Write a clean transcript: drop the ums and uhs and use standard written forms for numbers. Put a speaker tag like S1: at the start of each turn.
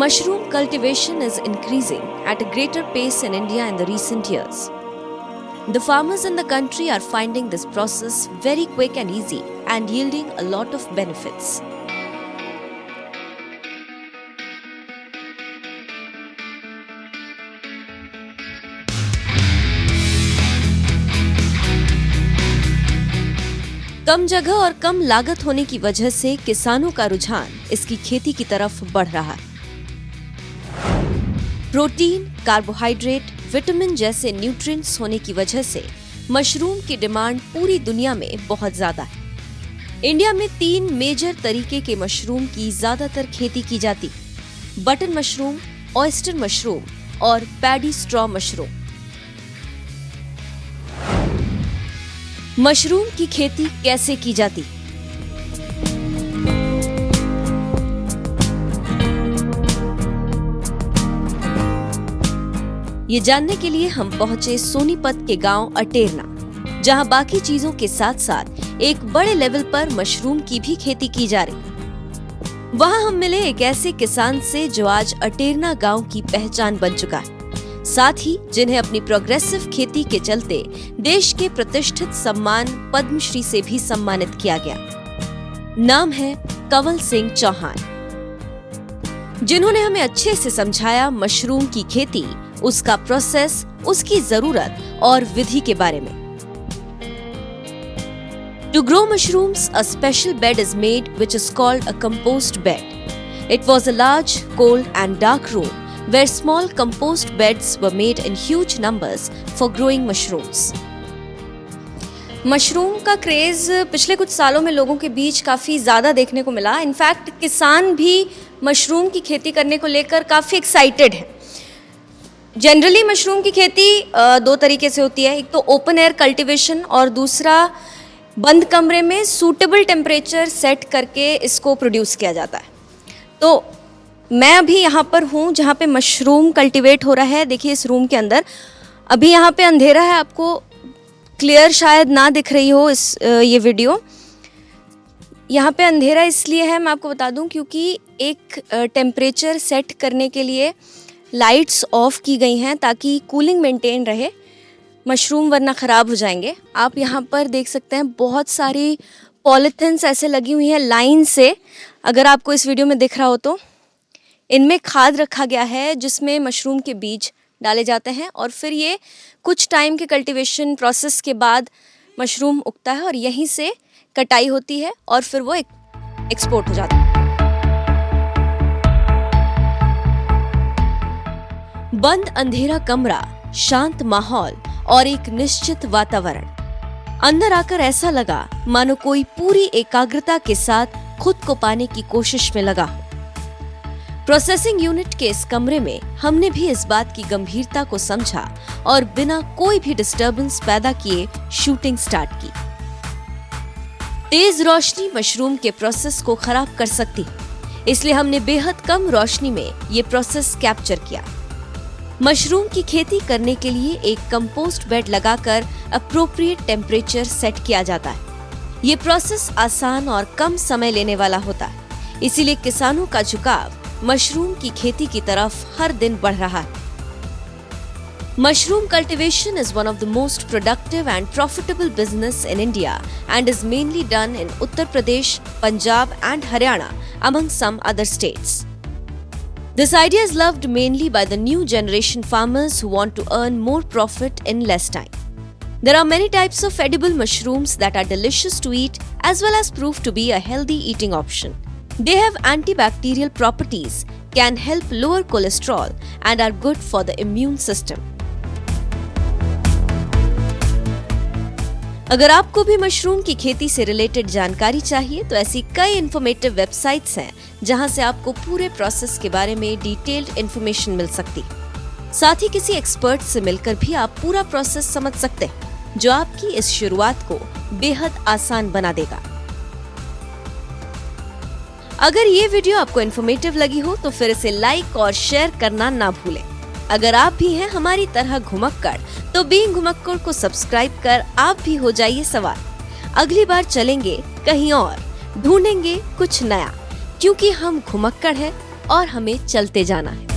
S1: Mushroom cultivation is increasing at a greater pace in India in the recent years. The farmers in the country are finding this process very quick and easy and yielding a lot of benefits. कम जगह और कम लागत होने की वजह से किसानों का रुझान इसकी खेती की तरफ बढ़ रहा है। प्रोटीन, कार्बोहाइड्रेट, विटामिन जैसे न्यूट्रिएंट्स होने की वजह से मशरूम की डिमांड पूरी दुनिया में बहुत ज्यादा है। इंडिया में 3 मेजर तरीके के मशरूम की ज्यादातर खेती की जाती: बटन मशरूम, ऑयस्टर मशरूम और पैडी स्ट्रॉ मशरूम। मशरूम की खेती कैसे की जाती? ये जानने के लिए हम पहुंचे सोनीपत के गांव अटेरना, जहां बाकी चीजों के साथ साथ एक बड़े लेवल पर मशरूम की भी खेती की जा रही। वहां हम मिले एक ऐसे किसान से जो आज अटेरना गांव की पहचान बन चुका है, साथ ही जिन्हें अपनी प्रोग्रेसिव खेती के चलते देश के प्रतिष्ठित सम्मान पद्मश्री से भी सम्मानित किया गया। नाम है कंवल सिंह चौहान, जिन्होंने हमें अच्छे से समझाया मशरूम की खेती, उसका प्रोसेस, उसकी जरूरत और विधि के बारे में। To grow mushrooms, a special bed is made which is called a compost bed. It was a large, cold and dark room where small compost beds were made in huge numbers for growing mushrooms.
S2: Mushroom का craze पिछले कुछ सालों में लोगों के बीच काफ़ी ज़्यादा देखने को मिला। इनफैक्ट किसान भी मशरूम की खेती करने को लेकर काफ़ी एक्साइटेड हैं। जनरली मशरूम की खेती 2 तरीके से होती है, एक तो ओपन एयर कल्टीवेशन और दूसरा बंद कमरे में सूटेबल टेम्परेचर सेट करके इसको प्रोड्यूस किया जाता है। तो मैं अभी यहाँ पर हूँ जहाँ पे मशरूम कल्टीवेट हो रहा है। देखिए इस रूम के अंदर अभी यहाँ पे अंधेरा है, आपको क्लियर शायद ना दिख रही हो ये वीडियो। यहाँ पे अंधेरा इसलिए है, मैं आपको बता दूँ, क्योंकि एक टेम्परेचर सेट करने के लिए लाइट्स ऑफ की गई हैं ताकि कूलिंग मेंटेन रहे, मशरूम वरना ख़राब हो जाएंगे। आप यहाँ पर देख सकते हैं बहुत सारी पॉलीथिन्स ऐसे लगी हुई हैं लाइन से, अगर आपको इस वीडियो में दिख रहा हो तो। इनमें खाद रखा गया है जिसमें मशरूम के बीज डाले जाते हैं और फिर ये कुछ टाइम के कल्टीवेशन प्रोसेस के बाद मशरूम उगता है और यहीं से कटाई होती है और फिर वो एक्सपोर्ट हो जाता है।
S1: बंद अंधेरा कमरा, शांत माहौल और एक निश्चित वातावरण। अंदर आकर ऐसा लगा मानो कोई पूरी एकाग्रता के साथ खुद को पाने की कोशिश में लगा। प्रोसेसिंग यूनिट के इस कमरे में हमने भी इस बात की गंभीरता को समझा और बिना कोई भी डिस्टर्बेंस पैदा किए शूटिंग स्टार्ट की। तेज रोशनी मशरूम के प्रोसेस को खराब कर सकती, इसलिए हमने बेहद कम रोशनी में ये प्रोसेस कैप्चर किया। मशरूम की खेती करने के लिए एक कंपोस्ट बेड लगाकर अप्रोप्रिएट टेम्परेचर सेट किया जाता है। ये प्रोसेस आसान और कम समय लेने वाला होता है, इसीलिए किसानों का झुकाव मशरूम की खेती की तरफ हर दिन बढ़ रहा है। Mushroom cultivation is one of the most productive and profitable business in India and is mainly done in Uttar Pradesh, Punjab and Haryana among some other states. This idea is loved mainly by the new generation farmers who want to earn more profit in less time. There are many types of edible mushrooms that are delicious to eat as well as prove to be a healthy eating option. They have antibacterial properties, can help lower cholesterol and are good for the immune system. अगर आपको भी mushroom की खेती से related जानकारी चाहिए तो ऐसी कई इन्फॉर्मेटिव वेबसाइट्स हैं जहां से आपको पूरे प्रोसेस के बारे में डिटेल्ड इन्फॉर्मेशन मिल सकती। साथ ही किसी एक्सपर्ट से मिलकर भी आप पूरा प्रोसेस समझ सकते हैं, जो आपकी इस शुरुआत को बेहद आसान बना देगा। अगर ये वीडियो आपको इन्फॉर्मेटिव लगी हो तो फिर इसे लाइक और शेयर करना ना भूलें। अगर आप भी हैं हमारी तरह घुमक्कड़ तो बीइंग घुमक्कड़ को सब्सक्राइब कर आप भी हो जाइए सवार। अगली बार चलेंगे कहीं और, ढूंढेंगे कुछ नया, क्योंकि हम घुमक्कड़ हैं और हमें चलते जाना है।